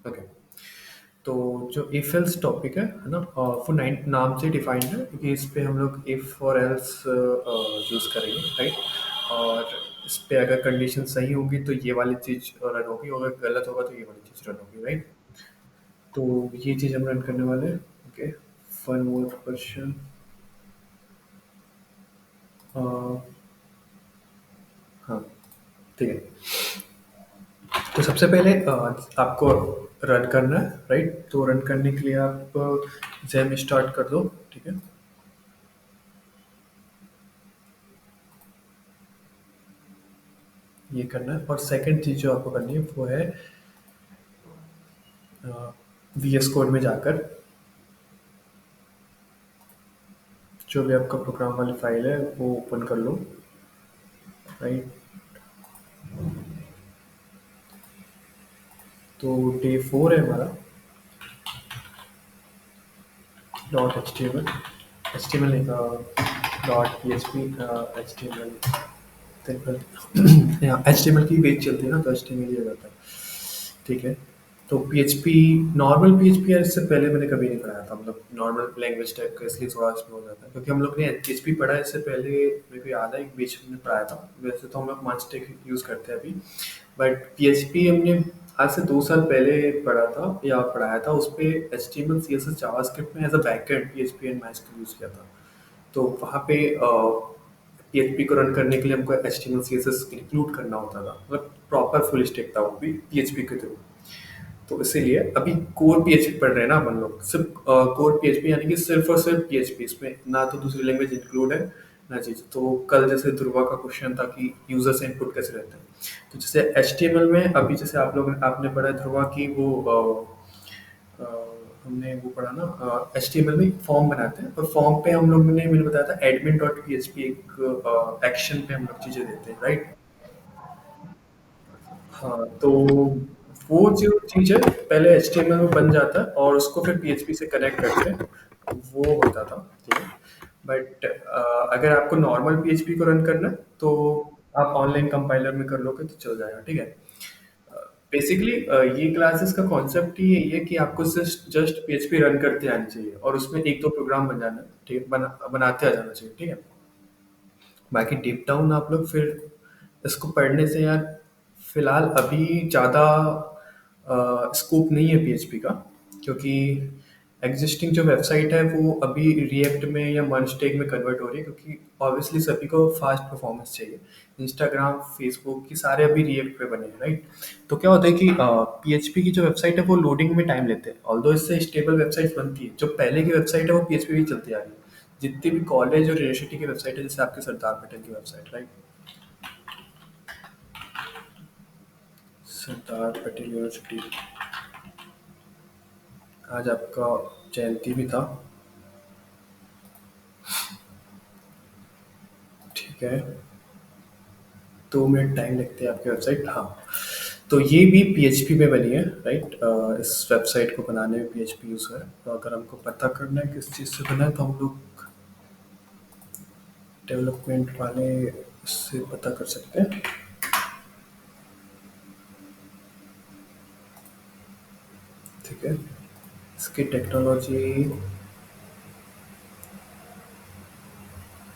Okay. तो जो if else topic है ना, वो नाइन नाम से डिफाइंड है क्योंकि इस पे हम लोग इफ और एल्स यूज़ करेंगे, राइट। और इस पे अगर कंडीशन सही होगी तो ये वाली चीज़ रन होगी, और अगर गलत होगा तो ये वाली चीज़ रन होगी, राइट। तो ये चीज़ हम रन करने वाले हैं। Okay, one more question. हाँ, ठीक है। तो सबसे पहले आपको रन करना है, राइट। तो रन करने के लिए आप जैम स्टार्ट कर दो, ठीक है। ये करना है, और सेकंड चीज़ जो आपको करनी है वो है वी एस कोड में जाकर जो भी आपका प्रोग्राम वाली फाइल है वो ओपन कर लो, राइट। तो डे 4 है हमारा। Dot H T M L, H T M L dot P H P, H T M L simple. यहाँ एच टी एम एल की पेज चलती है ना, तो एच टी एम एल ही हो जाता है, ठीक है। तो पीएचपी, नॉर्मल पीएचपी यार इससे पहले मैंने कभी नहीं पढ़ाया था, मतलब नॉर्मल लैंग्वेज टाइप का, इसलिए थोड़ा इसमें हो जाता है क्योंकि हम लोग ने पीएचपी पढ़ा है इससे पहले। मेरे को याद है एक बीच में पढ़ाया था। वैसे तो हम लोग मास्टेक यूज़ करते हैं अभी, बट पीएचपी हमने आज से 2 साल पहले पढ़ा था या पढ़ाया था। उस पर H T M L C S S JavaScript में as a backend PHP and MySQL use किया था। तो वहाँ पे पीएचपी को रन करने के लिए हमको H T M L C S S include करना होता था, मतलब प्रॉपर फुल स्टैक था वो भी पीएचपी के थ्रू। तो इसीलिए अभी कोर पीएचपी पढ़ रहे हैं ना अपन लोग, सिर्फ कोर पीएचपी, यानी कि सिर्फ और सिर्फ पीएचपी, इसमें ना तो दूसरी लैंग्वेज इंक्लूड है ना चीज़। तो कल जैसे ध्रुवा का क्वेश्चन था कि यूजर से इनपुट कैसे रहते हैं, तो जैसे एचटीएमएल में अभी जैसे आपने पढ़ा है ध्रुवा की वो अ, हमने वो पढ़ा ना, एचटीएमएल में फॉर्म बनाते हैं, और फॉर्म पे हम लोग ने, मैंने बताया था एडमिन डॉट पीएचपी एक एक्शन पे हम लोग चीज़ें देते हैं, राइट। हाँ, तो वो जो चीज़ है पहले एचटीएमएल में बन जाता है और उसको फिर पीएचपी से कनेक्ट करते हैं, वो होता था, ठीक है। बट अगर आपको नॉर्मल पीएचपी को रन करना है तो आप ऑनलाइन कंपाइलर में कर लोगे तो चल जाएगा, ठीक है। बेसिकली ये क्लासेस का कॉन्सेप्ट ही यही है कि आपको जस्ट जस्ट पीएचपी रन करते आनी चाहिए और उसमें एक दो प्रोग्राम बन जाना है, ठीक है, बनाते आ जाना चाहिए, ठीक है। बाकी डीप डाउन आप लोग फिर इसको पढ़ने से यार फिलहाल अभी ज़्यादा स्कोप नहीं है पीएचपी का, क्योंकि एग्जिस्टिंग जो वेबसाइट है वो अभी रिएक्ट में या मर्जटेक में कन्वर्ट हो रही है, क्योंकि ऑब्वियसली सभी को फास्ट परफॉर्मेंस चाहिए। इंस्टाग्राम, फेसबुक की सारे अभी रिएक्ट पे बने हैं, राइट। तो क्या होता है कि पीएचपी की जो वेबसाइट है वो लोडिंग में टाइम लेते हैं, ऑल्दो इससे स्टेबल वेबसाइट बनती है। जो पहले की वेबसाइट है वो पीएचपी भी चलती आ रही है, जितनी भी कॉलेज और यूनिवर्सिटी की वेबसाइट है, जैसे आपके सरदार पटेल की website, right. Sardar Patel university, आज आपका जयंती भी था, ठीक है। 2 मिनट टाइम लगते हैं आपकी वेबसाइट, हाँ। तो ये भी पीएचपी में बनी है, राइट। इस वेबसाइट को बनाने में पीएचपी यूज़ है। तो अगर हमको पता करना है किस चीज़ से बना है तो हम लोग डेवलपमेंट वाले से पता कर सकते हैं, ठीक है। इसकी टेक्नोलॉजी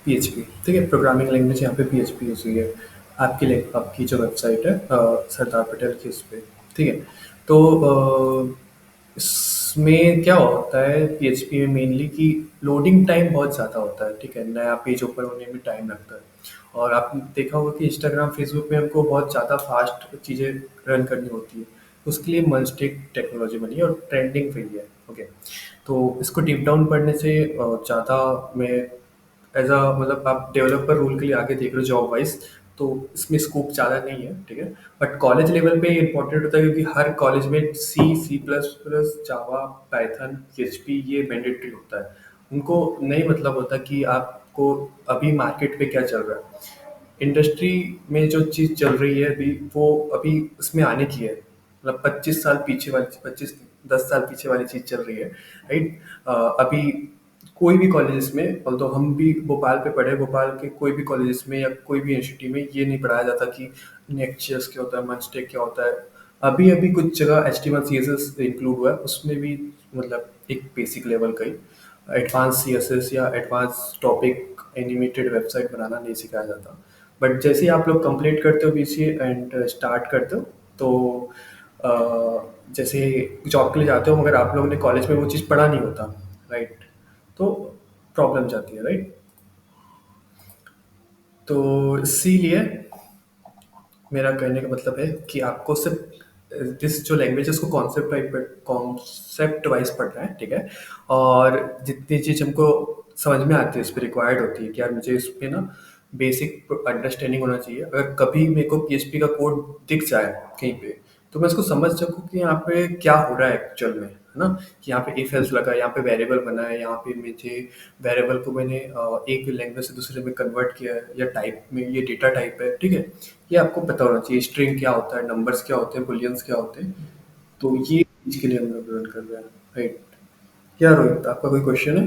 पीएचपी, ठीक है। प्रोग्रामिंग लैंग्वेज यहाँ पे पीएचपी यूज़ हुई है। आपकी जो वेबसाइट है सरदार पटेल की, उस पर, ठीक है। तो इसमें क्या होता है पीएचपी में मेनली कि लोडिंग टाइम बहुत ज़्यादा होता है, ठीक है। नया पेज ओपन होने में टाइम लगता है, और आपने देखा होगा कि इंस्टाग्राम, फेसबुक में हमको बहुत ज़्यादा फास्ट चीज़ें रन करनी होती है। उसके लिए मल्चटेक टेक्नोलॉजी बनी है और ट्रेंडिंग पे ही है, ओके। तो इसको डीप डाउन पढ़ने से ज़्यादा मैं एज अ, मतलब आप डेवलपर रोल के लिए आगे देख रहे हो जॉब वाइज, तो इसमें स्कोप ज़्यादा नहीं है, ठीक है। बट कॉलेज लेवल पे इंपॉर्टेंट होता है क्योंकि हर कॉलेज में सी, सी प्लस प्लस, जावा, पाइथन, पीएचपी ये मैंडेटरी होता है। उनको नहीं मतलब होता कि आपको अभी मार्केट पे क्या चल रहा है, इंडस्ट्री में जो चीज़ चल रही है अभी वो अभी उसमें आने की है, मतलब 25 साल पीछे वाली, 25-10 साल पीछे वाली चीज़ चल रही है, राइट। अभी कोई भी कॉलेजेस में, तो हम भी भोपाल पे पढ़े, भोपाल के कोई भी कॉलेजेस में या कोई भी इंस्टीट्यूट में ये नहीं पढ़ाया जाता कि नेक्स्ट क्या होता है, मंचटेक क्या होता है, अभी अभी कुछ जगह HTML CSS इंक्लूड हुआ है, उसमें भी मतलब एक बेसिक लेवल का ही एडवांस CSS या एडवांस टॉपिक एनिमेटेड वेबसाइट बनाना नहीं सिखाया जाता। बट जैसे ही आप लोग कंप्लीट करते हो BCA एंड स्टार्ट करते हो, तो जैसे जॉब के लिए जाते हो, मगर आप लोगों ने कॉलेज में वो चीज़ पढ़ा नहीं होता, राइट? तो प्रॉब्लम जाती है, राइट? तो इसीलिए मेरा कहने का मतलब है कि आपको सिर्फ दिस जो लैंग्वेज है उसको कॉन्सेप्ट वाइज पढ़ना है, ठीक है? और जितनी चीज़ हमको समझ में आती है उस पर रिक्वायर्ड होती है कि यार मुझे इस पे ना बेसिक अंडरस्टैंडिंग होना चाहिए। अगर कभी मेरे को PHP का कोड दिख जाए कहीं पे, तो मैं उसको समझ सकूँ कि यहाँ पे क्या हो रहा है एक्चुअल में, है ना? कि यहाँ पे इफ एल्स लगा है, यहाँ पे वेरिएबल बना है, यहाँ पे मुझे वेरिएबल को मैंने एक लैंग्वेज से दूसरे में कन्वर्ट किया है, या टाइप में ये डेटा टाइप है, ठीक है? ये आपको पता होना चाहिए, स्ट्रिंग क्या होता है, नंबर्स क्या होते हैं, बुलियंस क्या होते हैं। तो ये चीज़ के लिए हम लोग लर्न कर रहे हैं, राइट? क्या रोहित, आपका कोई क्वेश्चन है?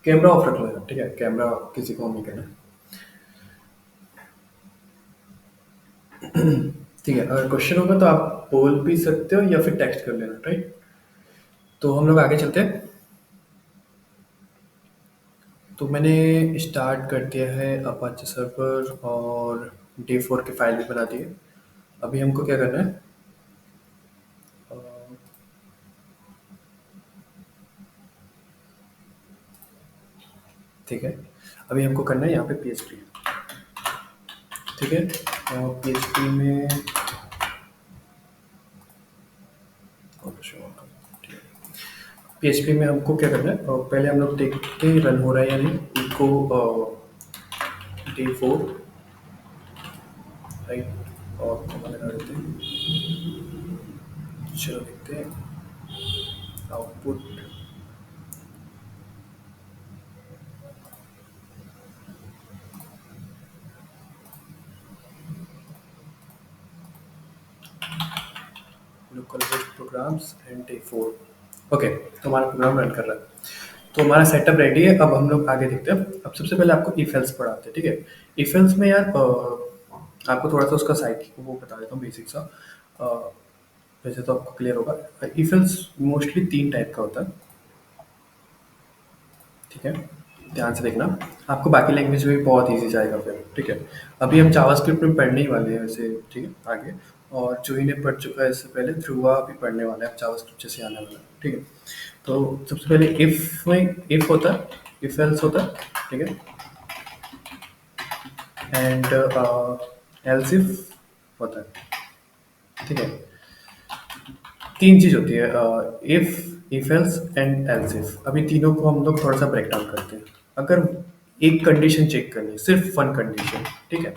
कैमरा ऑफ रख लो यार, ठीक है? कैमरा किसी को नहीं करना। ठीक है, अगर क्वेश्चन होगा तो आप बोल भी सकते हो या फिर टेक्स्ट कर लेना, राइट? तो हम लोग आगे चलते हैं। तो मैंने स्टार्ट कर दिया है अपाचे सर्वर, और डे 4 की फाइल भी बना दी है। अभी हमको क्या करना है? अ, ठीक है, अभी हमको करना है यहाँ पे PHP, ठीक है? PHP में PHP में हमको क्या करना है? पहले हम लोग देखते हैं रन हो रहा है या नहीं। Echo day 4, right? और कॉमा लगा देते हैं। चलो देखते हैं output. Local host programs and day 4। Okay, तो हमारा प्रोग्राम रन कर रहा है। तो हमारा सेटअप रेडी है। अब हम लोग आगे देखते हैं। अब सबसे पहले आपको इफ एल्स पढ़ाते हैं, ठीक है? इफ एल्स में यार आपको थोड़ा सा उसका साइड वो बता देता हूँ, बेसिक सा। अ, वैसे तो आपको क्लियर होगा। इफ एल्स मोस्टली 3 टाइप का होता है, ठीक है? ध्यान से देखना, आपको बाकी लैंग्वेज में भी बहुत ईज़ी जाएगा फिर, ठीक है? अभी हम जावास्क्रिप्ट में पढ़ने ही वाले हैं वैसे, ठीक है, आगे। और जो इन्हें पढ़ चुका है इससे पहले, ध्रुवा भी पढ़ने वाला है, अब जावास्क्रिप्ट जैसे आने वाला है, ठीक है? तो सबसे पहले इफ में इफ होता है, इफ एल्स होता है, ठीक है? एंड एल्स इफ होता है, ठीक है? 3 चीज़ होती है, if, if else and else if. अभी तीनों को हम लोग थोड़ा सा ब्रेक डाउन करते हैं। अगर एक कंडीशन चेक करनी है, सिर्फ वन कंडीशन, ठीक है?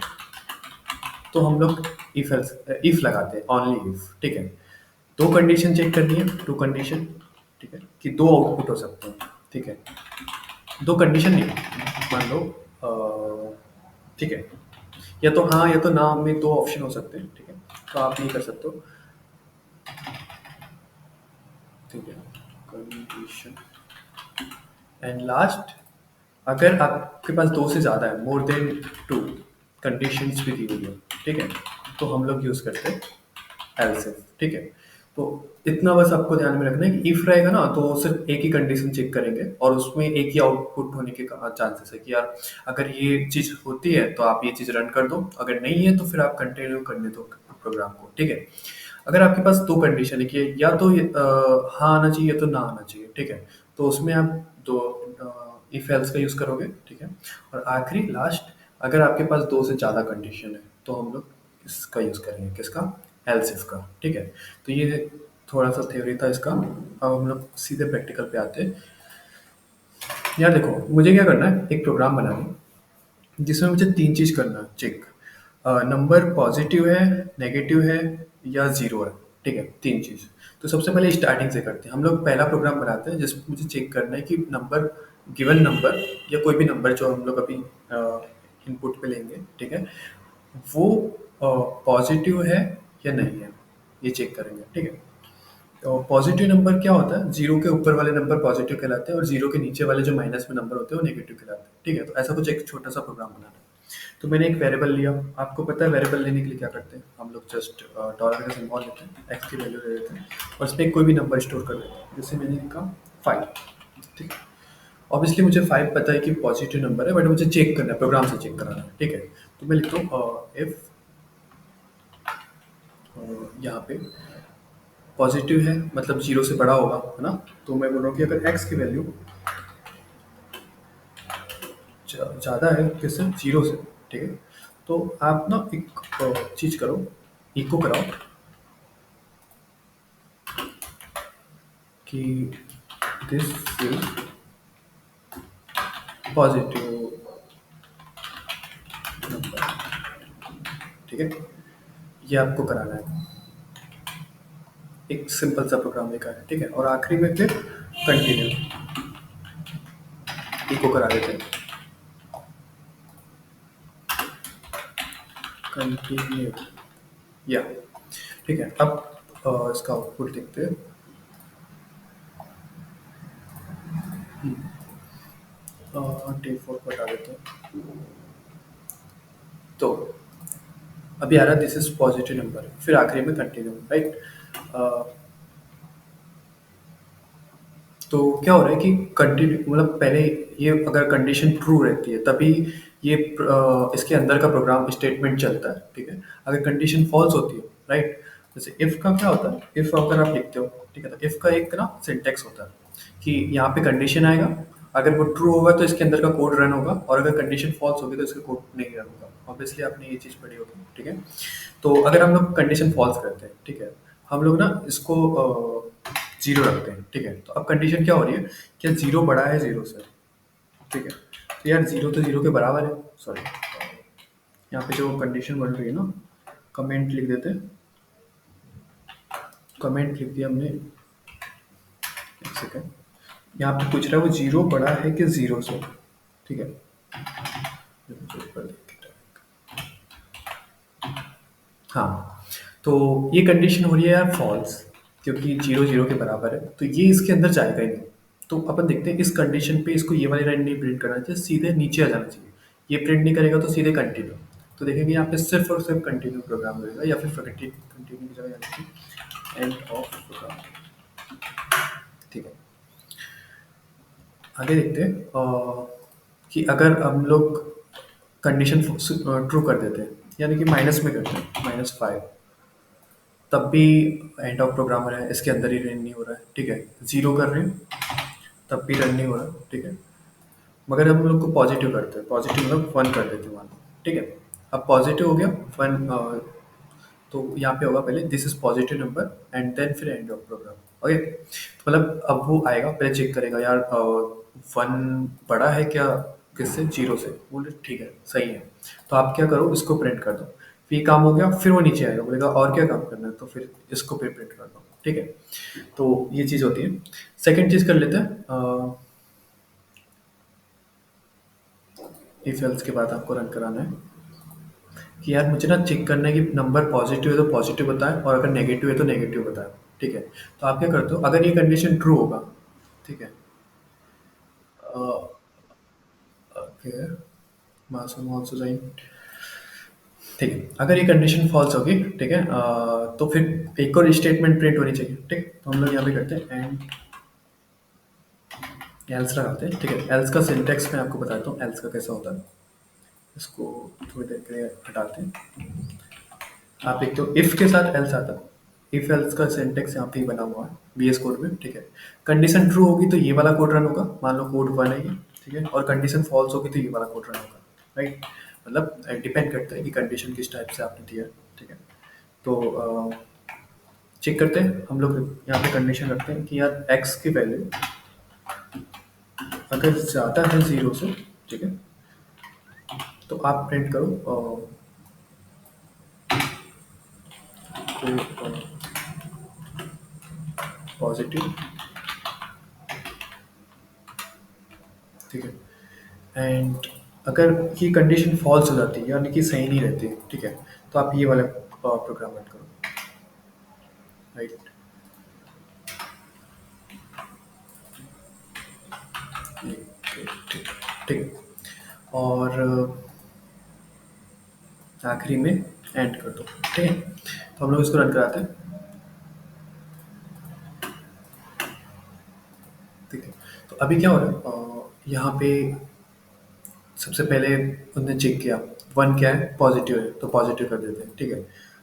तो हम लोग इफ एल्स इफ लगाते हैं, ओनली इफ, ठीक है? 2 कंडीशन चेक करनी है, 2 कंडीशन, ठीक है? कि 2 आउटपुट हो सकते हैं, ठीक है? 2 कंडीशन नहीं, मान लो ठीक है, या तो हाँ या तो ना में 2 ऑप्शन हो सकते हैं, ठीक है? तो आप नहीं कर सकते हो, ठीक है? कंडीशन एंड लास्ट, अगर आपके पास 2 से ज़्यादा है, मोर देन 2 कंडीशंस भी दी हुई है, ठीक है? तो हम लोग यूज़ करते हैं एल्स इफ, ठीक है? तो इतना बस आपको ध्यान में रखना है कि इफ रहेगा ना, तो सिर्फ एक ही कंडीशन चेक करेंगे और उसमें एक ही आउटपुट होने के चांसेस है कि यार अगर ये चीज़ होती है तो आप ये चीज़ रन कर दो, अगर नहीं है तो फिर आप कंटिन्यू करने दो प्रोग्राम को, ठीक है? अगर आपके पास 2 कंडीशन है कि या तो हाँ आना चाहिए या तो ना आना चाहिए, ठीक है? तो उसमें आप दो इफ एल्स का यूज़ करोगे, ठीक है? और आखिरी लास्ट, अगर आपके पास 2 से ज़्यादा कंडीशन है, तो हम लोग इसका यूज़ करेंगे, किसका? एल्स इफ का, ठीक है? तो ये थोड़ा सा थ्योरी था इसका। अब हम लोग सीधे प्रैक्टिकल पे आते हैं। यार देखो, मुझे क्या करना है, एक प्रोग्राम बनाना है जिसमें मुझे 3 चीज़ करना है चेक। नंबर पॉजिटिव है, नेगेटिव है, या ज़ीरो है, ठीक है? 3 चीज़। तो सबसे पहले स्टार्टिंग से करते हैं। हम लोग पहला प्रोग्राम बनाते हैं जिसमें मुझे चेक करना है कि नंबर, गिवन नंबर या कोई भी नंबर जो हम लोग अभी इनपुट पे लेंगे, ठीक है? वो पॉजिटिव है या नहीं है, ये चेक करेंगे, ठीक है? तो पॉजिटिव नंबर क्या होता है? जीरो के ऊपर वाले नंबर पॉजिटिव कहलाते हैं और जीरो के नीचे वाले जो माइनस में नंबर होते हैं वो नेगेटिव कहलाते हैं, ठीक है? तो ऐसा कुछ एक छोटा सा प्रोग्राम बनाना है। तो मैंने एक वेरिएबल लिया। आपको पता है वेरिएबल लेने के लिए क्या करते हैं, हम लोग जस्ट डॉलर का सिंबल लेते हैं, एक्स की वैल्यू ले लेते हैं और इसमें कोई भी नंबर स्टोर कर देते हैं। जैसे मैंने लिखा 5, ठीक है। ऑब्वियसली मुझे 5 पता है कि पॉजिटिव नंबर है, बट मुझे चेक करना है, प्रोग्राम से चेक कराना है, ठीक है। तो मैं लिखता हूँ इफ यहाँ पे पॉजिटिव है मतलब जीरो से बड़ा होगा, है ना। तो मैं बोल रहा हूँ कि अगर एक्स की वैल्यू ज़्यादा है किससे, जीरो से, ठीक है। तो आप ना एक चीज़ करो, इको कराओ कि दिस इज पॉजिटिव नंबर, ठीक है। ये आपको कराना है, एक सिंपल सा प्रोग्राम लिखा है, ठीक है। और आखिरी में फिर कंटिन्यू इको करा देते हैं, कंटिन्यू, या ठीक है। अब इसका आउटपुट देखते हैं। T4 को हटा देते हैं। तो अभी आ रहा दिस इज पॉजिटिव नंबर, फिर आखिरी में कंटिन्यू, राइट। तो क्या हो रहा है कि कंटिन्यू मतलब पहले ये अगर कंडीशन ट्रू रहती है तभी ये इसके अंदर का प्रोग्राम स्टेटमेंट चलता है, ठीक है। अगर कंडीशन फॉल्स होती है, राइट, जैसे इफ का क्या होता है, इफ अगर आप लिखते हो, ठीक है, तो इफ का एक ना सिंटेक्स होता है कि यहाँ पे कंडीशन आएगा, अगर वो ट्रू होगा तो इसके अंदर का कोड रन होगा, और अगर कंडीशन फॉल्स होगी तो इसका कोड नहीं रन होगा। ऑब्वियसली आपने ये चीज़ पढ़ी होगी, ठीक है। तो अगर हम लोग कंडीशन फॉल्स करते हैं, ठीक है, हम लोग ना इसको जीरो रखते हैं, ठीक है। तो अब कंडीशन क्या हो रही है, क्या जीरो बड़ा है जीरो से, ठीक है। तो यार जीरो तो जीरो के बराबर है, सॉरी, यहाँ पे जो कंडीशन बन रही है ना, कमेंट लिख देते हैं, कमेंट लिख दिया हमने, एक सेकेंड। यहाँ पे पूछ रहा है वो जीरो बड़ा है कि जीरो से, ठीक है। हाँ, तो ये कंडीशन हो रही है यार फॉल्स, क्योंकि जीरो जीरो के बराबर है, तो ये इसके अंदर जाएगा ही नहीं। तो अपन देखते हैं इस कंडीशन पे इसको ये वाली लाइन नहीं प्रिंट करना चाहिए, सीधे नीचे आ जाना चाहिए। ये प्रिंट नहीं करेगा तो सीधे कंटिन्यू। तो देखेंगे यहाँ पे सिर्फ और सिर्फ कंटिन्यू प्रोग्राम रहेगा, या फिर कंटिन्यू की जगह यानी एंड ऑफ प्रोग्राम, ठीक है। आगे देखते हैं कि अगर हम लोग कंडीशन ट्रू कर देते हैं, यानी कि माइनस में करते हैं, -5, तब भी एंड ऑफ प्रोग्रामर है, इसके अंदर ही रन नहीं हो रहा है, ठीक है। जीरो कर रहे हैं तब भी रन नहीं हो रहा, ठीक है। मगर हम लोग को पॉजिटिव करते हैं, पॉजिटिव मतलब 1 कर देते हैं मान लो, ठीक है। अब पॉजिटिव हो गया 1, तो यहाँ पे होगा पहले this is positive number and then फिर एंड ऑफ प्रोग्राम, ओके। तो मतलब अब वो आएगा, पहले चेक करेगा यार 1 बड़ा है क्या किससे, जीरो से, बोले ठीक है सही है। तो आप क्या करो, इसको प्रिंट कर दो, फिर ये काम हो गया, फिर वो नीचे आएगा, बोलेगा और क्या काम करना है, तो फिर इसको फिर प्रिंट कर दो, ठीक है। तो ये चीज़ होती है। सेकेंड चीज़ कर लेते हैं, इफ एल्स के बाद आपको रन कराना है कि यार मुझे ना चेक करना है कि नंबर पॉजिटिव है तो पॉजिटिव बताएं, और अगर नेगेटिव है तो नेगेटिव बताएं, ठीक है। तो आप क्या करते हो, अगर ये कंडीशन ट्रू होगा, ठीक है, ओके, मासूम ऑल्सो जाइन, ठीक है। अगर ये कंडीशन फॉल्स होगी, ठीक है, तो फिर एक और स्टेटमेंट प्रिंट होनी चाहिए, ठीक। तो हम लोग यहाँ पे करते हैं एंड एल्स लगाते हैं, ठीक है। एल्स का सिंटेक्स मैं आपको बताता हूँ एल्स का कैसा होता है, इसको थोड़ी देर के लिए हटाते हैं। आप एक तो इफ के साथ एल्स आता है, इफ एल्स का सिंटेक्स यहाँ पे ही बना हुआ है VS कोड में, ठीक है। कंडीशन ट्रू होगी तो ये वाला कोड रन होगा, मान लो कोड 1 है ये, ठीक है। और कंडीशन फॉल्स होगी तो ये वाला कोड रन होगा, राइट। मतलब डिपेंड करता है कि कंडीशन किस टाइप से आपने दिया है, ठीक है। तो चेक करते हैं हम लोग, यहाँ पे कंडीशन रखते हैं कि यार एक्स की वैल्यू अगर ज़्यादा है जीरो से, ठीक है, तो आप प्रिंट करो पॉजिटिव, ठीक है। एंड अगर ये कंडीशन फॉल्स हो जाती है, यानी कि सही नहीं रहती, ठीक है, तो आप ये वाला प्रोग्राम रन करो, राइट। ठीक ठीक है। और आखिरी में एंड कर दो। ठीक है, तो हम लोग इसको रन कराते हैं। ठीक है, तो अभी क्या हो रहा है, यहाँ पे सबसे पहले उन्होंने चेक किया, वन क्या है, पॉजिटिव है, तो पॉजिटिव कर देते हैं। ठीक है,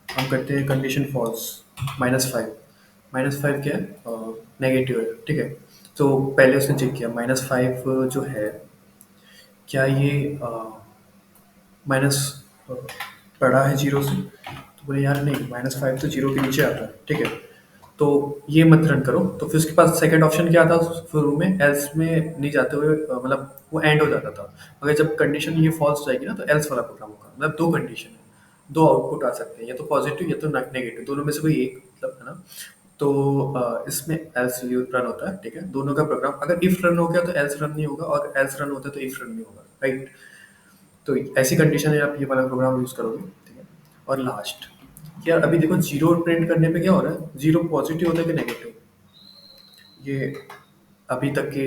हम करते हैं कंडीशन फॉल्स, -5। -5 क्या है, नेगेटिव है। ठीक है, तो पहले उसने चेक किया -5 जो है, क्या ये माइनस बड़ा है जीरो से, तो बोले यार नहीं, -5 तो जीरो के नीचे आता है। ठीक है, तो ये मत रन करो। तो फिर उसके पास सेकंड ऑप्शन क्या था शुरू में, एल्स में नहीं जाते हुए, मतलब वो एंड हो जाता था। मगर जब कंडीशन ये फॉल्स जाएगी ना, तो एल्स वाला प्रोग्राम होगा। मतलब दो कंडीशन है, दो आउटपुट आ सकते हैं, या तो पॉजिटिव या तो नेगेटिव, दोनों में से कोई एक, मतलब है ना। तो इसमें एल्स रन होता है। ठीक है, दोनों का प्रोग्राम, अगर इफ रन हो गया तो एल्स रन नहीं होगा, और एल्स रन होता है तो इफ रन नहीं होगा। राइट, तो ऐसी कंडीशन है, आप ये वाला प्रोग्राम यूज़ करोगे। ठीक है, और लास्ट, यार अभी देखो जीरो प्रिंट करने पे क्या हो रहा है, जीरो पॉजिटिव होता है कि नेगेटिव, ये अभी तक के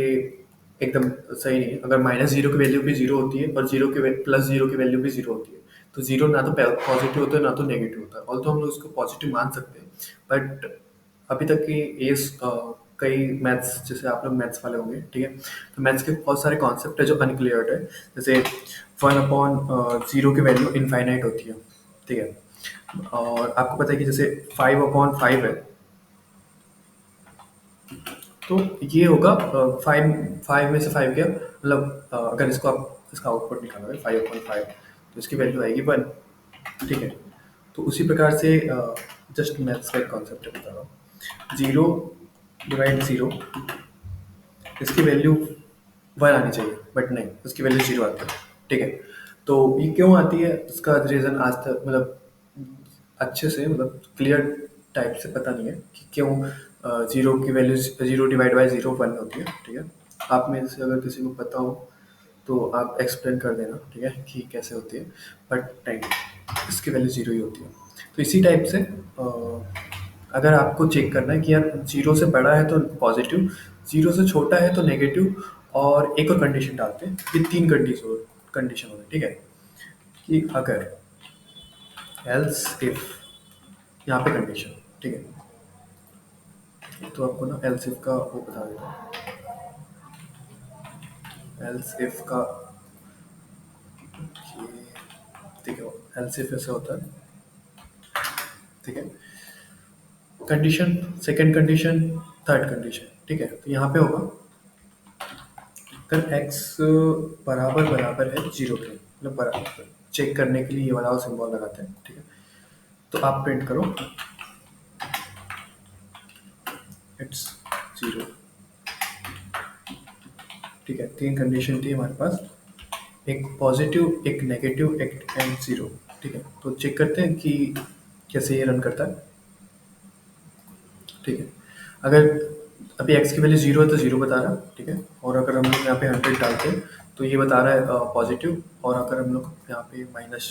एकदम सही नहीं है। अगर -0 की वैल्यू भी जीरो होती है, और जीरो के +0 की वैल्यू भी जीरो होती है, तो जीरो ना तो पॉजिटिव होता है ना तो नेगेटिव होता है। और तो हम लोग उसको पॉजिटिव मान सकते हैं, बट अभी तक की ये कई मैथ्स, जैसे आप लोग मैथ्स वाले होंगे, ठीक है, तो मैथ्स के बहुत सारे कॉन्सेप्ट है जो अनक्लियर्ड है। जैसे 1/0 की वैल्यू इनफाइनाइट होती है। ठीक है, और आपको पता है कि जैसे 5/5 है, तो ये होगा 5, 5 में से 5 गया, मतलब अगर इसको आप इसका आउटपुट निकालोगे 5/5, तो इसकी वैल्यू आएगी 1। ठीक है, तो उसी प्रकार से जस्ट मैथ्स का एक कॉन्सेप्ट बता रहा हूँ, 0/0, इसकी वैल्यू 1 आनी चाहिए, बट नहीं, उसकी वैल्यू 0 आती है। ठीक है, तो ये क्यों आती है, इसका रीज़न आज तक मतलब अच्छे से, मतलब क्लियर टाइप से पता नहीं है कि क्यों जीरो की वैल्यू, 0/0 1 होती है। ठीक है, आप में से अगर किसी को पता हो तो आप एक्सप्लेन कर देना। ठीक है, कि कैसे होती है, बट नहीं, इसकी वैल्यू जीरो ही होती है। तो इसी टाइप से अगर आपको चेक करना है कि यार जीरो से बड़ा है तो पॉजिटिव, जीरो से छोटा है तो नेगेटिव, और एक और कंडीशन डालते हैं, ये तीन कंडीशन हो गई। ठीक है, कि अगर एल्स इफ, यहाँ पे कंडीशन। ठीक है, तो आपको ना एल्स इफ का वो बता देता हूँ। एल्स इफ का कि देखो, एल्स इफ ऐसे होता है। ठीक है, condition, second condition, third condition. ठीक है, तो यहाँ पे होगा, अगर एक्स बराबर बराबर है जीरो के, मतलब बराबर, चेक करने के लिए ये वाला सिंबल लगाते हैं। ठीक है, तो आप प्रिंट करो इट्स जीरो। ठीक है, तीन कंडीशन थी हमारे पास, एक पॉजिटिव, एक नेगेटिव, एक एंड जीरो। ठीक है, तो चेक करते हैं कि कैसे ये रन करता है। ठीक है, अगर अभी एक्स की वैल्यू जीरो है तो जीरो बता रहा है। ठीक है, और अगर हम लोग यहाँ पे 100 डालते हैं तो ये बता रहा है पॉजिटिव, और अगर हम लोग यहाँ पे -10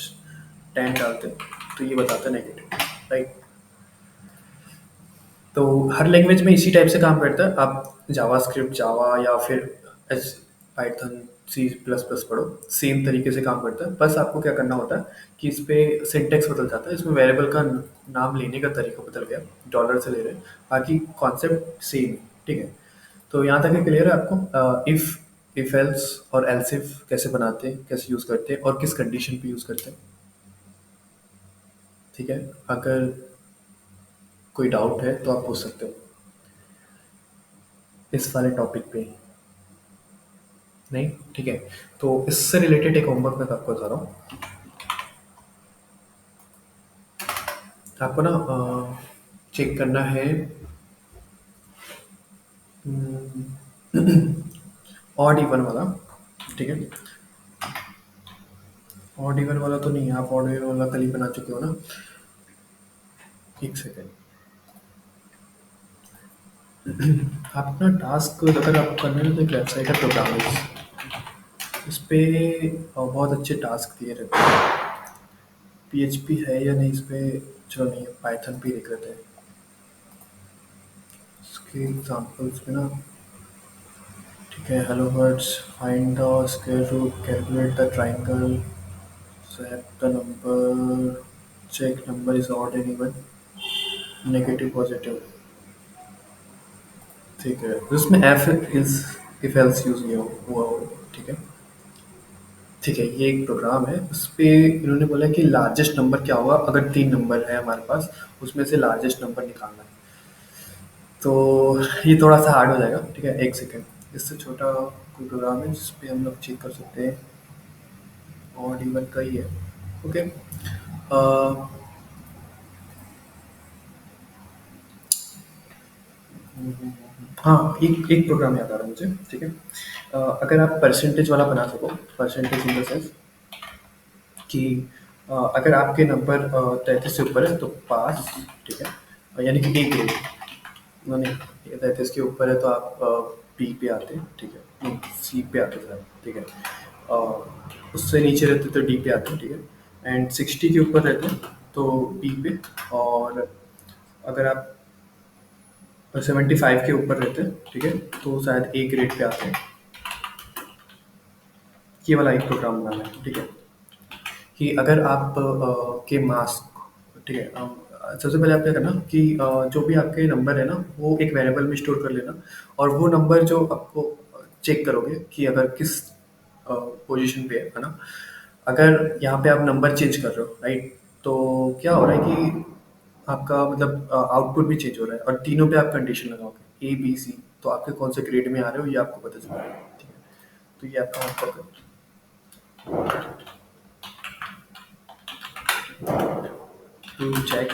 डालते हैं तो ये बताता है नेगेटिव। राइट, तो हर लैंग्वेज में इसी टाइप से काम करता है। आप जावा स्क्रिप्ट, जावा, या फिर एच, पाइथन, C++ पढ़ो, सेम तरीके से काम करता है। बस आपको क्या करना होता है कि इस पे सिंटेक्स बदल जाता है, इसमें वेरिएबल का नाम लेने का तरीका बदल गया, डॉलर से ले रहे हैं, बाकी कॉन्सेप्ट सेम है। ठीक है, तो यहाँ तक क्लियर है आपको, इफ एल्स और एल्स इफ कैसे बनाते हैं, कैसे यूज़ करते हैं, और किस कंडीशन पे यूज़ करते हैं। ठीक है, अगर कोई डाउट है तो आप पूछ सकते हो इस वाले टॉपिक पे। नहीं, ठीक है, तो इससे रिलेटेड एक होमवर्क मैं आपको बता रहा हूँ। आपको ना चेक करना है, ऑड इवन वाला। ठीक है, ऑड इवन वाला तो नहीं है, आप ऑड इवन वाला कल ही बना चुके हो ना। एक सेकेंड, आप अपना टास्क अगर आपको करना है तो एक वेबसाइट है प्रोग्रामिंग, इस पे बहुत अच्छे टास्क दिए रहते हैं। PHP है या नहीं इस पे, चलो नहीं है, पाइथन पे ही देख लेते हैं। इसके एग्जांपल्स में ना, ठीक है, hello words, find the square root, calculate the triangle, Swap the number, check number is odd and even, negative positive. ठीक है, तो इसमें F is if else use किया हुआ हो। ठीक है। ठीक है, ये एक प्रोग्राम है, उस पे इन्होंने बोला कि लार्जेस्ट नंबर क्या होगा अगर 3 नंबर है हमारे पास, उसमें से लार्जेस्ट नंबर निकालना है। तो ये थोड़ा-सा हार्ड हो जाएगा, ठीक है, 1 सेकंड। इससे छोटा कोई प्रोग्राम है जिस पे हम लोग चेक कर सकते हैं, ऑड इवन का ही है। ओके। अ, हाँ, एक एक प्रोग्राम याद आ रहा है मुझे, ठीक है। अगर आप परसेंटेज वाला बना सको, परसेंटेज इन द सेंस कि अगर आपके नंबर 33 से ऊपर है तो पास, ठीक है, यानी कि ए ग्रेड। नहीं, 33 के ऊपर है तो आप बी पे आते हैं, ठीक है, नहीं सी पे आते हैं शायद, ठीक है। उससे नीचे रहते तो डी पे आते हैं, ठीक है, एंड 60 के ऊपर रहते हैं तो बी पे, और अगर आप 75 के ऊपर रहते हैं, ठीक है, तो शायद ए ग्रेड पे आते हैं। ये वाला एक प्रोग्राम बनाना है, ठीक है। कि अगर आप के मार्क्स, ठीक है, सबसे पहले आप क्या करना कि जो भी आपके नंबर है ना वो एक वेरिएबल में स्टोर कर लेना, और वो नंबर जो आपको चेक करोगे कि अगर किस पोजीशन पे है ना, अगर यहाँ पे आप नंबर चेंज कर रहे हो, राइट, तो क्या हो रहा है कि आपका मतलब आउटपुट भी चेंज हो रहा है, और तीनों पे आप कंडीशन लगाओगे ए बी सी, तो आपके कौन से ग्रेड में आ रहे हो ये आपको पता चल रहा है, ठीक है। तो ये आपका आउटपुट टू चेक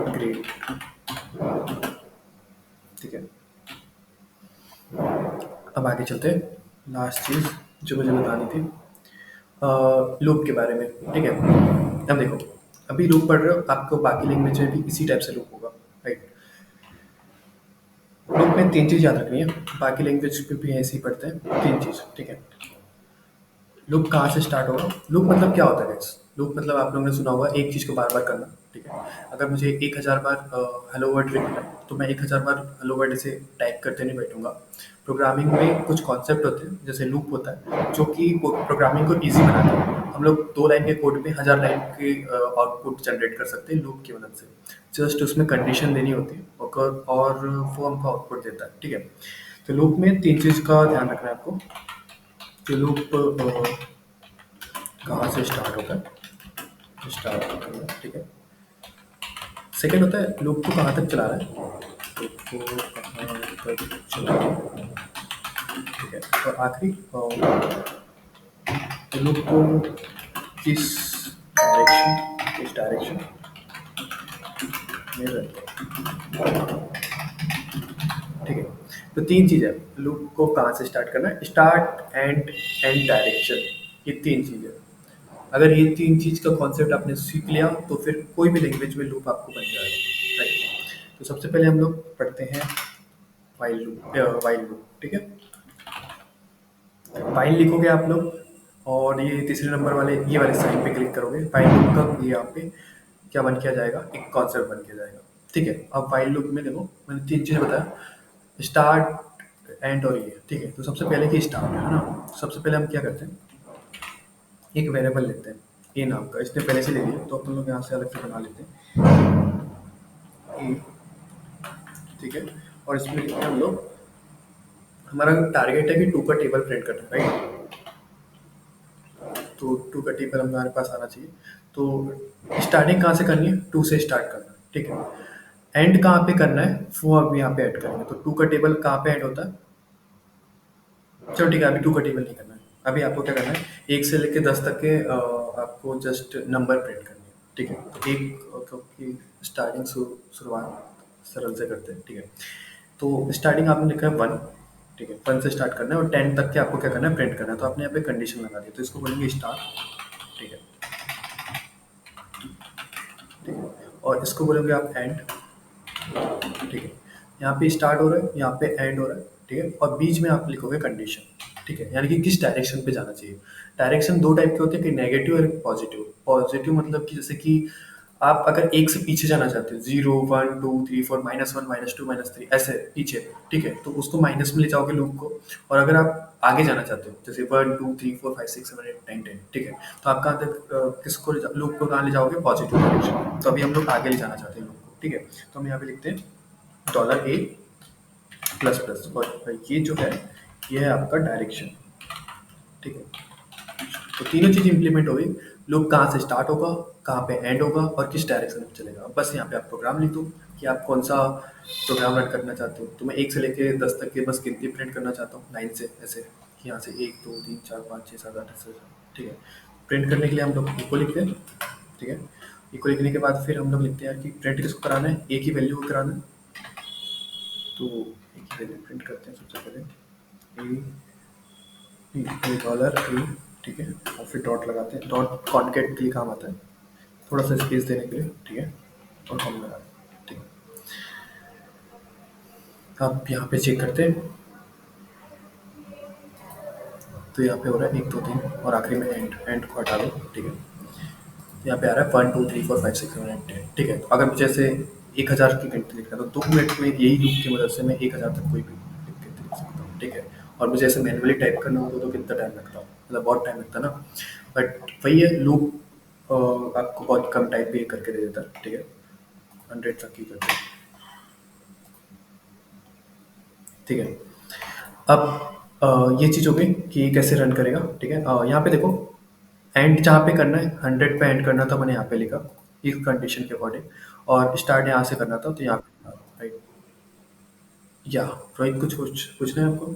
ग्रेड, ठीक है। अब आगे चलते हैं, लास्ट चीज़ जो मुझे बतानी थी, लूप के बारे में, ठीक है। अब देखो, अभी लूप पढ़ रहे हो, आपको बाकी लैंग्वेज में भी इसी टाइप से लूप होगा, राइट। लूप में 3 चीज़ याद रखनी है, बाकी लैंग्वेज पे भी ऐसे ही पढ़ते हैं, 3 चीज़, ठीक है। लूप कहाँ से स्टार्ट होगा? लूप मतलब क्या होता है गाइस? लूप मतलब आप लोगों ने सुना होगा एक चीज़ को बार-बार करना, ठीक है। अगर मुझे 1000 बार हेलो वर्ड लिखना है, तो मैं 1000 बार हेलो वर्ड ऐसे टाइप करते नहीं बैठूँगा। प्रोग्रामिंग में कुछ कॉन्सेप्ट होते हैं, जैसे लूप होता है, जो कि प्रोग्रामिंग को ईज़ी बनाता है। हम लोग 2 लाइन के कोड में 1000 लाइन के आउटपुट जनरेट कर सकते हैं लूप की मदद से। जस्ट उसमें कंडीशन देनी होती है और वो हमको आउटपुट देता है, ठीक है। तो लूप में 3 चीज़ का ध्यान रखना है आपको, कि लूप कहाँ से स्टार्ट होता है, स्टार्ट होता है, ठीक है। सेकंड होता है लूप को कहाँ तक चला रहा है, लूप को कहाँ तक चला रहा है, ठीक है। और आखिरी लूप को किस डायरेक्शन में रहता है, ठीक है। तो 3 चीज़ है, लूप को कहाँ से स्टार्ट करना है, स्टार्ट एंड डायरेक्शन, ये 3 चीज़ है। अगर ये 3 चीज़ का कॉन्सेप्ट आपने सीख लिया तो फिर कोई भी लैंग्वेज में लूप आपको बन जाएगा, राइट। तो सबसे पहले हम लोग पढ़ते हैं वाइल लूप, ठीक है। वाइल लिखोगे आप लोग, और ये तीसरे नंबर वाले ये वाले साइन पे क्लिक करोगे, वाइल लूप का ये यहाँ पे क्या बन किया जाएगा, एक कॉन्सेप्ट बन किया जाएगा, ठीक है। अब वाइल लूप में देखो मैंने 3 चीज़ बताया, स्टार्ट एंड और ये, ठीक है। तो सबसे पहले की स्टार्ट है ना, सबसे पहले हम क्या करते हैं, एक वेरिएबल लेते हैं ए नाम का, इसने पहले से ले लिया तो अपन लोग यहाँ से अलग से बना लेते हैं ए, ठीक है। और इसमें लिखते हैं हम लोग, हमारा टारगेट है कि 2 का टेबल प्रिंट करना है, राइट। तो 2 का टेबल हमारे पास आना चाहिए। तो स्टार्टिंग कहाँ से करनी है, 2 से स्टार्ट करना है, ठीक है। एंड कहाँ पे करना है वो अब यहाँ पे ऐड करेंगे। तो 2 का टेबल कहाँ पे ऐड होता है, चलो ठीक है, अभी 2 का टेबल नहीं करना है। अभी आपको क्या करना है, 1 से लेके 10 तक के आपको जस्ट नंबर प्रिंट करनी है, ठीक है। तो एक क्योंकि स्टार्टिंग शुरुआत सरल से करते हैं, ठीक है। तो स्टार्टिंग आपने लिखा है 1, ठीक है, 1 से स्टार्ट करना है, और 10 तक के आपको क्या करना है, प्रिंट करना है। तो आपने यहाँ पे कंडीशन लगा दी, तो इसको बोलेंगे स्टार्ट, ठीक है, ठीक है। और इसको बोलेंगे आप एंड, ठीक है। यहाँ पे स्टार्ट हो रहा है, यहाँ पे एंड हो रहा है, ठीक है। और बीच में आप लिखोगे कंडीशन, ठीक है, यानी कि किस डायरेक्शन पे जाना चाहिए। डायरेक्शन 2 टाइप के होते हैं, कि नेगेटिव और पॉजिटिव। पॉजिटिव मतलब कि जैसे कि आप अगर एक से पीछे जाना चाहते हो, 0 1 2 3 4 -1 -2 -3 ऐसे पीछे, ठीक है, तो उसको माइनस में ले जाओगे लूप को। और अगर आप आगे जाना चाहते हो, जैसे 1 2 3 4 5 6 7 8 9 10, ठीक है? तो आप कहाँ तक किसको लूप को कहाँ ले जाओगे? Positive direction. तो अभी हम लोग आगे ले जाना चाहते हैं लूप को, ठीक है? तो हम यहाँ पे लिखते हैं $a प्लस प्लस, और ये जो है ये है आपका डायरेक्शन, ठीक है? तो तीनों चीज़ इंप्लीमेंट हो गई। लूप कहाँ से स्टार्ट होगा, कहाँ पे एंड होगा और किस डायरेक्शन में चलेगा। बस यहाँ पे आप प्रोग्राम लिख दो कि आप कौन सा प्रोग्राम रन करना चाहते हो। तो मैं 1 से लेके 10 तक के बस गिनती प्रिंट करना चाहता हूँ, 9 से ऐसे कि यहाँ से 1 2 3 4 5 6 7 8 ऐसे, ठीक है? प्रिंट करने के लिए हम लोग इक्वल लिखते हैं, ठीक है? इक्वल लिखने के बाद फिर हम लोग लिखते हैं कि प्रिंट किसको कराना है, ए की वैल्यू को कराना है। तो ए की वैल्यू प्रिंट करते हैं सबसे पहले, ए डॉलर ए, ठीक है? और फिर डॉट लगाते हैं, डॉट कॉन्केट के लिए काम आता है, थोड़ा सा स्पेस देने के लिए, ठीक है? और कॉमा लगा दें, ठीक है? अब यहाँ पे चेक करते हैं, तो यहाँ पे हो रहा है 1 2 3 और आखिरी में एंड, एंड को हटा दो, ठीक है? तो यहाँ पे आ रहा है 1 2 3 4 5 6 7 8 10, ठीक है? तो अगर मुझे ऐसे 1000 की गिनती लिखना है तो 2 मिनट में यही लूप की मदद से मैं 1000 तक कोई भी गिनती लिख सकता हूँ, ठीक है? और मुझे ऐसे मैनुअली टाइप करना होगा तो कितना टाइम लगता, मतलब बहुत टाइम लगता ना। बट वही है, लूप आपको बहुत कम टाइम पे करके दे देता है, ठीक है? 100 तक ही करके, ठीक है? अब ये चीज़ हो गई कि ये कैसे रन करेगा, ठीक है? यहाँ पे देखो, एंड जहाँ पे करना है 100 पे एंड करना था, मैंने यहाँ पे लिखा इफ कंडीशन के अकॉर्डिंग, और स्टार्ट यहाँ से करना था तो यहाँ पे, राइट? या रोहित, कुछ पूछना है आपको?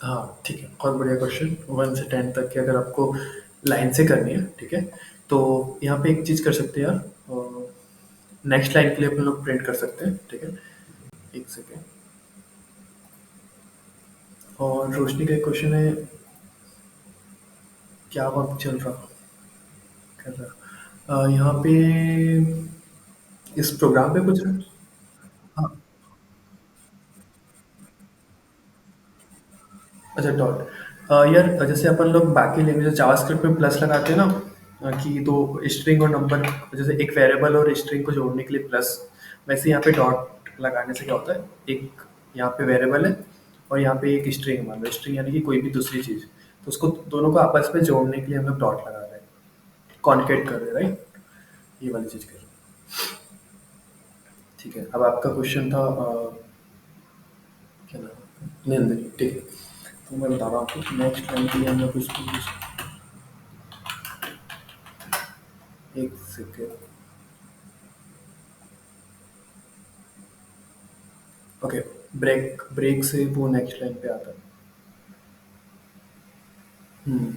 हाँ, ठीक है, बहुत बढ़िया क्वेश्चन। 1 से 10 तक की अगर आपको लाइन से करनी है, ठीक है? तो यहाँ पे एक चीज़ कर सकते हैं यार, नेक्स्ट लाइन के लिए अपन लोग प्रिंट कर सकते हैं, ठीक है? एक सेकेंड। और रोशनी का एक क्वेश्चन है, क्या वर्क चल रहा कर रहा यहाँ पे इस प्रोग्राम पे कुछ? हाँ, अच्छा, डॉट। यार जैसे अपन लोग बाकी लैंग्वेज जावास्क्रिप्ट में प्लस लगाते हैं ना, कि दो स्ट्रिंग और नंबर, जैसे एक वेरिएबल और स्ट्रिंग को जोड़ने के लिए प्लस, वैसे यहाँ पे डॉट लगाने से क्या होता है, एक यहाँ पे वेरिएबल है और यहाँ पे एक स्ट्रिंग, मान लो स्ट्रिंग यानी कि कोई भी दूसरी चीज़, तो उसको दोनों को आपस में जोड़ने के लिए हम लोग डॉट लगा रहे हैं, कॉन्केट कर रहे हैं, राइट? ये वाली चीज़ कर रहे हैं, ठीक है? अब आपका क्वेश्चन था क्या नाम, नंदनी, ठीक है? तो मैं बता रहा हूँ आपको, नेक्स्ट लाइन के लिए हम लोग इसको, एक सेकेंड, ओके, ब्रेक ब्रेक से वो नेक्स्ट लाइन पे आता है। हम्म,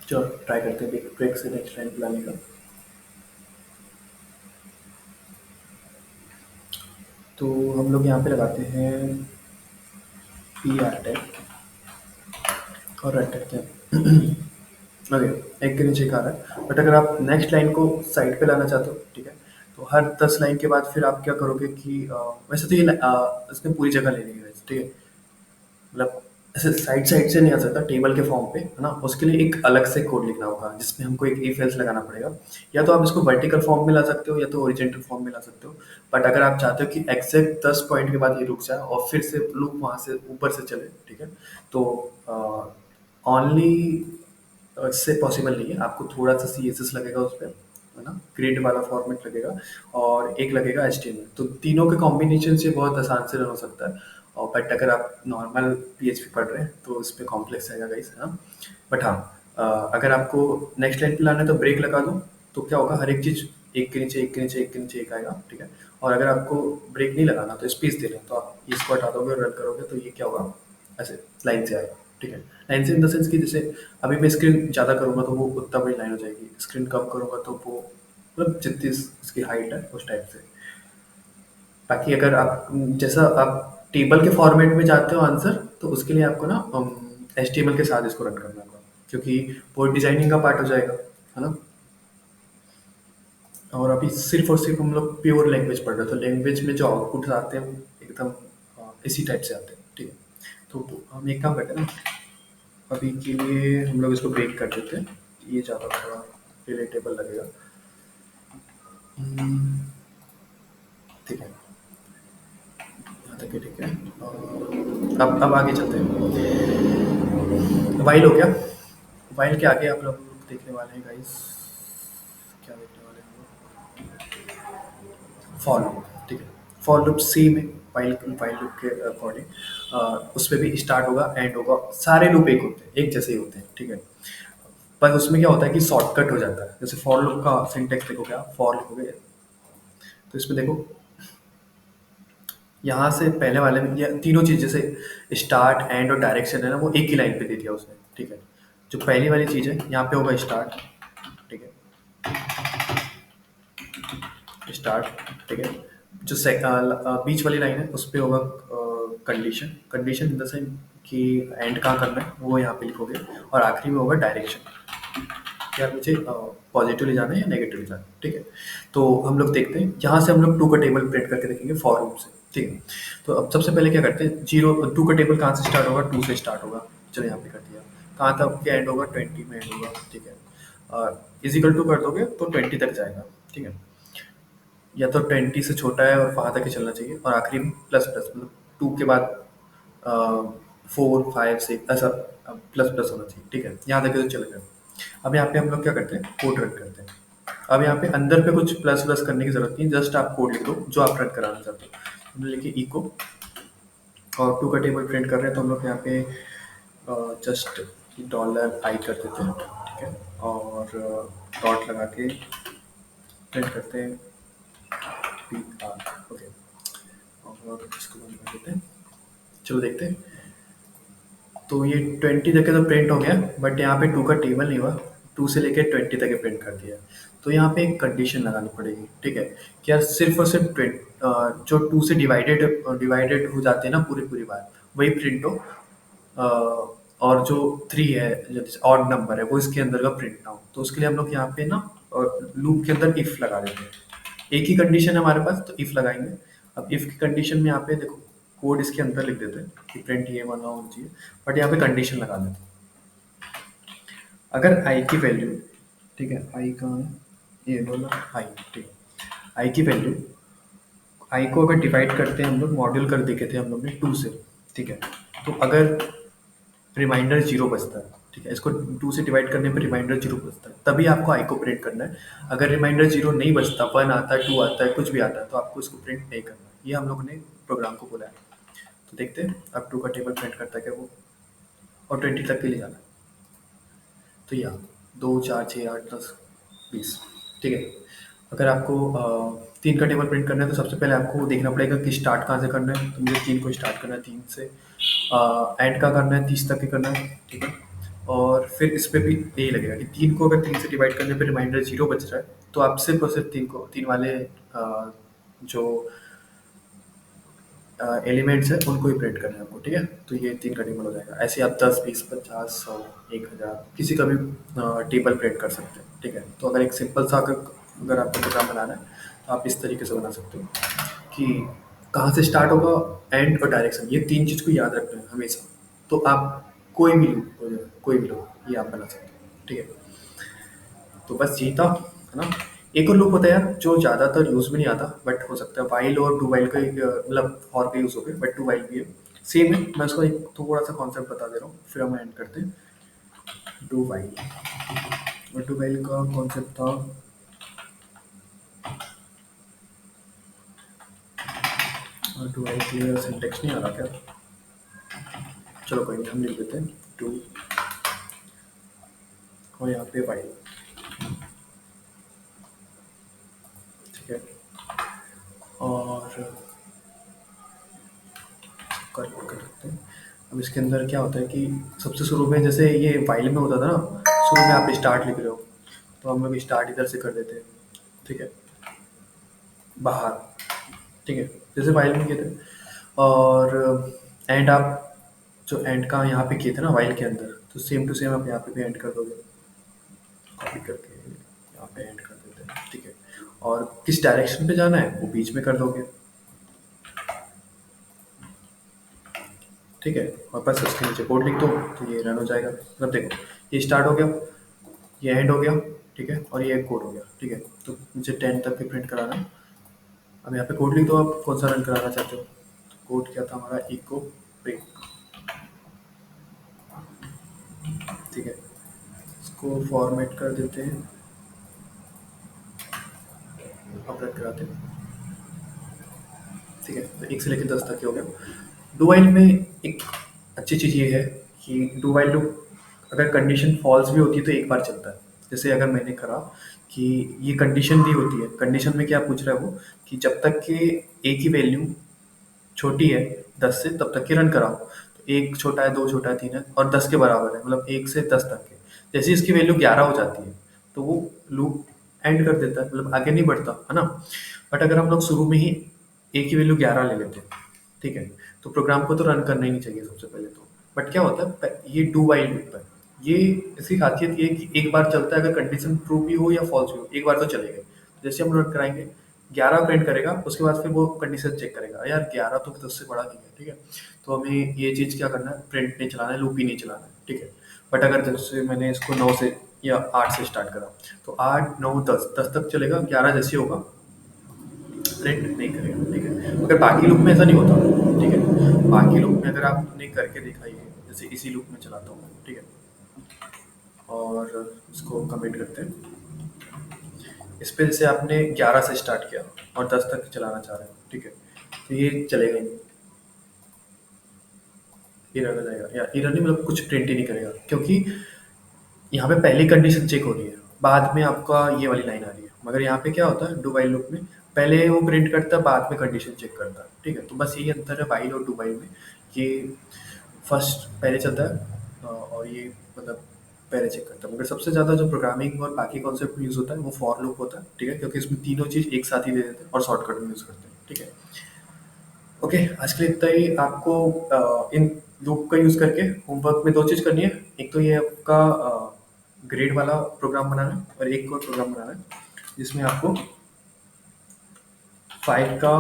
चलो ट्राई करते हैं ब्रेक ब्रेक से नेक्स्ट लाइन पे लाने का। तो हम लोग यहाँ पे लगाते हैं पी आर टैग और रन करते हैं। ओके, एक के नीचे एक आ रहा है, बट अगर आप नेक्स्ट लाइन को साइड पे लाना चाहते हो, ठीक है? तो हर 10 लाइन के बाद फिर आप क्या करोगे कि वैसे तो ये इसने पूरी जगह ले ली है, वैसे, ठीक है? मतलब ऐसे साइड साइड से नहीं आ सकता, टेबल के फॉर्म पे, है ना? उसके लिए एक अलग से कोड लिखना होगा जिसमें हमको एक इफ एल्स लगाना पड़ेगा। या तो आप इसको वर्टिकल फॉर्म में ला सकते हो या तो ओरिजेंटल फॉर्म में ला सकते हो। बट अगर आप चाहते हो कि एग्जैक्ट 10 पॉइंट के बाद ये रुक जाए और फिर से लूप वहाँ से ऊपर से चले, ठीक है? तो ओनली इससे पॉसिबल नहीं है, आपको थोड़ा सा सी एस एस लगेगा उस पर, है ना? ग्रिड वाला फॉर्मेट लगेगा और एक लगेगा एच टी एम एल, तो तीनों के कॉम्बिनेशन से बहुत आसान से रन हो सकता है। और बट अगर आप नॉर्मल पी एच पी पढ़ रहे हैं तो इस पर कॉम्प्लेक्स आएगा गाइस, है ना? बट हाँ, अगर आपको नेक्स्ट लाइन पे लाना है तो ब्रेक लगा दो, तो क्या होगा, हर एक चीज़ एक के नीचे एक के नीचे एक के नीचे एक आएगा, ठीक है? और अगर आपको ब्रेक नहीं लगाना तो स्पेस दे रहे हैं तो आप इसको हटा दोगे और रन करोगे तो ये क्या होगा, ऐसे लाइन से आएगा, ठीक है? लाइन से इन द सेंस कि जैसे अभी मैं स्क्रीन ज़्यादा करूँगा तो वो उतना बड़ी लाइन हो जाएगी, स्क्रीन कम करूँगा तो वो मतलब जितनी इसकी हाइट है उस टाइप से। बाकी अगर आप जैसा आप टेबल के फॉर्मेट में चाहते हो आंसर, तो उसके लिए आपको ना एच टी एम एल के साथ इसको रन करना होगा, क्योंकि वो डिजाइनिंग का पार्ट हो जाएगा, है ना? और अभी सिर्फ और सिर्फ हम लोग प्योर लैंग्वेज पढ़ रहे हैं, तो लैंग्वेज में जो आउटपुट आते हैं वो एकदम इसी टाइप से आते हैं, ठीक है। तो हम एक काम करते हैं ना, अभी के लिए हम लोग इसको ब्रेक कर देते हैं, ये ज़्यादा थोड़ा रिलेटेबल लगेगा। हम्म, ठीक है, यहाँ तक है, ठीक है। अब आगे चलते हैं। वाइल हो गया। वाइल के आगे आप लोग देखने वाले हैं गाइस, क्या देखने वाले हैं? फॉर लूप, ठीक है। फॉर लूप सेम है वाइल वाइल लूप के अकॉर्डिंग, उसमें भी स्टार्ट होगा एंड होगा, सारे लूप एक होते हैं, एक जैसे ही होते हैं, ठीक है। पर उसमें क्या होता है कि शॉर्टकट हो जाता है, जैसे फॉर लूप का सिंटेक्स देखो, क्या फॉर लिखोगे तो इसमें देखो, यहाँ से पहले वाले में ये तीनों चीज़ जैसे स्टार्ट एंड और डायरेक्शन है ना, वो एक ही लाइन पे दे दिया उसने, ठीक है। जो पहली वाली चीज़ है यहाँ पे होगा स्टार्ट, ठीक है, स्टार्ट, ठीक है। जो बीच वाली लाइन है उस पे होगा condition, condition in the sense कि एंड कहाँ करना है वो यहाँ पे लिखोगे, और आखिरी में होगा डायरेक्शन, कि यार मुझे पॉजिटिवली जाना है या नेगेटिवली जाना है, ठीक है। तो हम लोग देखते हैं, यहाँ से हम लोग टू का टेबल प्रिंट करके देखेंगे फॉर लूप से, ठीक है। तो अब सबसे पहले क्या करते हैं, जीरो टू का टेबल कहाँ से स्टार्ट होगा, टू से स्टार्ट होगा, चलो यहाँ पे कर दिया। कहाँ तक के एंड होगा, 20 में एंड होगा, ठीक है। इजिकल टू कर दोगे तो 20 तक जाएगा, ठीक है। या तो 20 से छोटा है और वहाँ तक ही चलना चाहिए, और आखिरी में प्लस प्लस, मतलब टू के बाद 4 5 6 ऐसा प्लस प्लस होना चाहिए, ठीक है। यहाँ तक तो चलेगा। अब यहाँ पे हम लोग क्या करते हैं, कोड रन करते हैं। अब यहाँ पे अंदर पे कुछ प्लस प्लस करने की जरूरत नहीं, जस्ट आप कोड लिख दो जो आप रन कराना चाहते हो। हमने लिखी इको, और टू का टेबल प्रिंट कर रहे हैं, तो हम लोग यहाँ पे जस्ट $i कर देते हैं, ठीक है। और डॉट लगा के प्रिंट करते हैं PR, ओके। और इसको बंद कर देते हैं, चलो देखते हैं। तो ये 20 तक के तो प्रिंट हो गया, बट यहाँ पे टू का टेबल नहीं हुआ, टू से लेके 20 तक के प्रिंट कर दिया। तो यहाँ पे एक कंडीशन लगानी पड़ेगी, ठीक है, कि यार सिर्फ और सिर्फ जो टू से डिवाइडेड हो जाते हैं ना पूरी पूरी बार, वही प्रिंट हो। और जो थ्री है, जैसे ऑड नंबर है, वो इसके अंदर का प्रिंट ना हो। तो उसके लिए हम लोग यहाँ पे ना लूप के अंदर इफ लगा देते हैं। एक ही कंडीशन है हमारे पास, तो इफ लगाएंगे। अब इफ की कंडीशन में यहाँ पे देखो, कोड इसके अंदर लिख देते हैं कि प्रिंट ये वाला होना चाहिए, बट यहाँ पे कंडीशन लगा देते हैं। अगर आई की वैल्यू, ठीक है, आई कहाँ है, ये बोला आई, ठीक है। आई की वैल्यू, आई को अगर डिवाइड करते हैं हम लोग, मॉड्यूल कर देखे थे हम लोग ने टू से, ठीक है। तो अगर रिमाइंडर जीरो बचता है, ठीक है, इसको टू से डिवाइड करने पर रिमाइंडर जीरो बचता है, तभी आपको आई को प्रिंट करना है। अगर रिमाइंडर जीरो नहीं बचता, वन आता है, टू आता है, कुछ भी आता है, तो आपको इसको प्रिंट नहीं करना है। ये हम लोगों ने प्रोग्राम को बोला है। तो देखते हैं अब टू का टेबल प्रिंट करता है क्या वो, और 20 तक के लिए जाना है। तो यहाँ 2 4 6 8 10 20, ठीक है। अगर आपको तीन का टेबल प्रिंट करना है, तो सबसे पहले आपको देखना पड़ेगा कि स्टार्ट कहाँ से करना है। तो मुझे तीन को स्टार्ट करना है, तीन से एंड का करना है, 30 तक के करना है, ठीक है। और फिर इस पे भी यही लगेगा कि तीन को अगर तीन से डिवाइड करने पे रिमाइंडर जीरो बच रहा है, तो आप सिर्फ और सिर्फ तीन वाले जो एलिमेंट्स है उनको ही प्रिंट करना है आपको, ठीक है। तो ये तीन का टेबल हो जाएगा। ऐसे आप 10 20 50 100 1000 किसी का भी टेबल प्रिंट कर सकते हैं, ठीक है। तो अगर एक सिंपल सा अगर आपको प्रोग्राम बनाना है, तो आप इस तरीके से बना सकते हो कि कहाँ से स्टार्ट होगा, एंड और डायरेक्शन, ये तीन चीज़ को याद रखना है हमेशा। तो आप कोई भी लूप हो जाए, कोई भी लूप ये आप बना सकते हो, ठीक है। तो बस यही था, है ना। एक और लूप होता है यार जो ज़्यादातर यूज़ में नहीं आता, बट हो सकता है वाइल और डू वाइल का मतलब फॉर का यूज़ हो गया, बट डू वाइल भी है, सेम है। मैं उसका एक थोड़ा सा कॉन्सेप्ट बता दे रहा हूँ, फिर हम एंड करते हैं। डू वाइल, और डू वाइल का कॉन्सेप्ट था, डू वाइल क्लियर सिंटेक्स नहीं आ रहा क्या, चलो कोई नहीं, हम लिख देते हैं डू, और यहाँ पे वाइल, ठीक है। और कर सकते हैं। अब इसके अंदर क्या होता है कि सबसे शुरू में जैसे ये वाइल में होता था ना, शुरू में आप स्टार्ट लिख रहे हो, तो हम लोग स्टार्ट इधर से कर देते हैं, ठीक है, बाहर, ठीक है, जैसे वाइल में किए थे। और एंड आप जो एंड का यहाँ पे किए थे ना वाइल के अंदर, तो सेम टू सेम आप यहाँ पे भी एंड कर दोगे, कॉपी करके यहाँ पे एंड कर देते हैं, ठीक है। और किस डायरेक्शन पे जाना है वो बीच में कर दोगे। ठीक है, और बस उसके नीचे कोड लिख दो तो ये रन हो जाएगा। मतलब देखो, ये स्टार्ट हो गया, ये एंड हो गया, ठीक है, और ये कोड हो गया। ठीक है, तो मुझे 10 तक के प्रिंट कराना है। अब यहाँ पे कोड लिख दो, आप कौन सा रन कराना चाहते हो। तो कोड क्या था हमारा, इको प्रिंट। ठीक है, इसको फॉर्मेट कर देते हैं, अपडेट कराते हैं। ठीक है, तो 1 से लेकर 10 तक ही हो गया। डू वाइल में एक अच्छी चीज़ ये है कि डू वाइल लूप अगर कंडीशन फॉल्स भी होती है तो एक बार चलता है। जैसे अगर मैंने करा कि ये कंडीशन दी होती है, कंडीशन में क्या पूछ रहा है वो, कि जब तक कि ए की वैल्यू छोटी है 10 से तब तक के रन कराओ। तो 1 छोटा है, 2 छोटा है, 3 है और 10 के बराबर है, मतलब 1 से 10 तक के। जैसे ही इसकी वैल्यू 11 हो जाती है तो वो लूप एंड कर देता है, मतलब आगे नहीं बढ़ता, है ना। बट अगर हम लोग शुरू में ही ए की वैल्यू 11 ले लेते हैं, ठीक है, तो प्रोग्राम को तो रन करना ही नहीं चाहिए सबसे पहले तो। बट क्या होता है, ये डू वाइल लूप है, ये इसकी खासियत ये है कि एक बार चलता है, अगर कंडीशन ट्रू भी हो या फॉल्स भी हो एक बार तो चलेगा। जैसे हम रन कराएंगे, 11 प्रिंट करेगा, उसके बाद फिर वो कंडीशन चेक करेगा, यार 11 तो 10 से बड़ा नहीं है, ठीक है। तो हमें ये चीज़ क्या करना है, प्रिंट नहीं चलाना है, लूप ही नहीं चलाना है, ठीक है। बट अगर जैसे मैंने इसको 9 से या 8 से स्टार्ट करा, तो 8 9 10 10 तक चलेगा, 11 जैसे होगा प्रिंट नहीं करेगा, ठीक है। मगर बाकी लूप में ऐसा नहीं होता, ठीक है। बाकी लूप में अगर आपने करके देखा, ये जैसे इसी लूप में चलाता हूँ, ठीक है, और इसको कमिट करते हैं। इस पे जैसे आपने 11 से स्टार्ट किया और 10 तक चलाना चाह रहे हैं, ठीक है, तो ये चलेगा ही नहीं, एरर आ जाएगा, या एरर नहीं, मतलब कुछ प्रिंट ही नहीं करेगा, क्योंकि यहाँ पे पहली कंडीशन चेक हो रही है, बाद में आपका ये वाली लाइन आ रही है। मगर यहाँ पे क्या होता है, डू वाइल लूप में पहले वो प्रिंट करता है, बाद में कंडीशन चेक करता है, ठीक है। तो बस यही अंतर है वाइल और डू वाइल में, ये फर्स्ट पहले चलता है और ये मतलब पहले चेक करता है। मगर सबसे ज़्यादा जो प्रोग्रामिंग और बाकी कॉन्सेप्ट में यूज़ होता है वो फॉर लूप होता है, ठीक है, क्योंकि इसमें तीनों चीज़ एक साथ ही दे देते हैं और शॉर्टकट में यूज़ करते हैं, ठीक है। ओके, आज के लिए इतना ही। आपको इन लूप का यूज़ करके होमवर्क में 2 चीज़ करनी है। एक तो ये आपका ग्रेड वाला प्रोग्राम बनाना है, और एक और प्रोग्राम बनाना है जिसमें आपको 5 का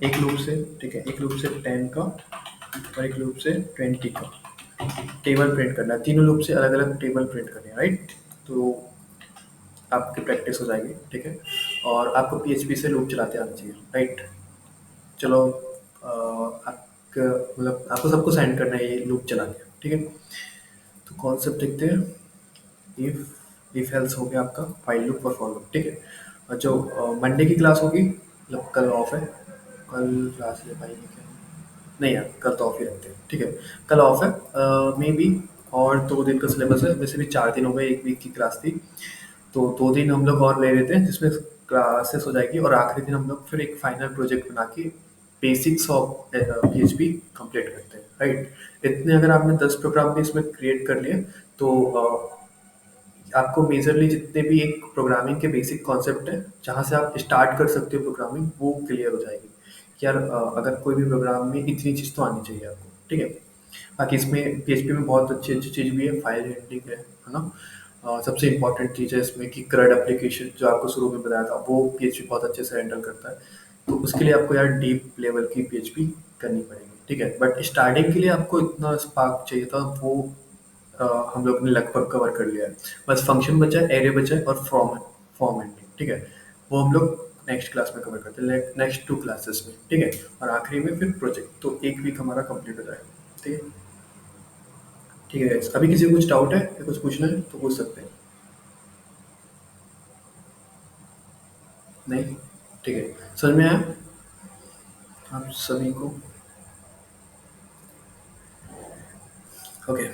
एक लूप से, ठीक है, एक लूप से 10 का और एक लूप से 20 का टेबल प्रिंट करना है। तीनों लूप से अलग अलग टेबल प्रिंट करने हैं, राइट। तो आपकी प्रैक्टिस हो जाएगी, ठीक है, और आपको पीएचपी से लूप चलाते आना चाहिए, राइट। चलो, आपका मतलब आपको सबको साइन करना है ये लूप चला के, ठीक है। तो कॉन्सेप्ट देखते हैं। इफ एल्स हो गया आपका, फाइल लूप और फॉर लूप, ठीक है। और जो मंडे की क्लास होगी, मतलब कल ऑफ है, कल क्लास ले पाएंगे क्या, नहीं यार कल तो ऑफ ही रहते हैं, ठीक है। कल ऑफ है, मे बी, और 2 दिन का सिलेबस है, वैसे भी 4 दिन हो गए, 1 वीक की क्लास थी। तो 2 दिन हम लोग और ले लेते हैं जिसमें क्लासेस हो जाएगी, और आखिरी दिन हम लोग फिर एक फाइनल प्रोजेक्ट बना के बेसिक्स ऑफ पीएचपी कंप्लीट करते हैं, राइट। इतने अगर आपने 10 प्रोग्राम भी इसमें क्रिएट कर लिए तो आपको मेजरली जितने भी एक प्रोग्रामिंग के बेसिक कॉन्सेप्ट है जहाँ से आप स्टार्ट कर सकते हो प्रोग्रामिंग, वो क्लियर हो जाएगी कि यार अगर कोई भी प्रोग्राम में इतनी चीज़ तो आनी चाहिए आपको, ठीक है। बाकी इसमें पीएचपी में बहुत अच्छी अच्छी चीज़ भी है, फाइल हैंडलिंग है ना। सबसे इम्पोर्टेंट चीज़ है इसमें कि क्रड एप्लीकेशन जो आपको शुरू में बताया था वो पीएचपी बहुत अच्छे से हैंडल करता है। तो उसके लिए आपको यार डीप लेवल की पीएचपी करनी पड़ेगी, ठीक है। बट स्टार्टिंग के लिए आपको इतना स्पार्क चाहिए था, वो हम लोग ने लगभग कवर कर लिया है। बस फंक्शन बचा है, एरे बचा है, और फॉर्म हैंडलिंग, ठीक है। वो हम लोग नेक्स्ट क्लास में कवर करते हैं, नेक्स्ट 2 क्लासेस में, ठीक है। और आखिरी में फिर प्रोजेक्ट, तो 1 वीक हमारा कंप्लीट हो जाएगा, ठीक है। ठीक है guys, अभी किसी को कुछ डाउट है या कुछ पूछना है तो पूछ सकते हैं। नहीं, ठीक है, समझ में आया आप सभी को। ओके।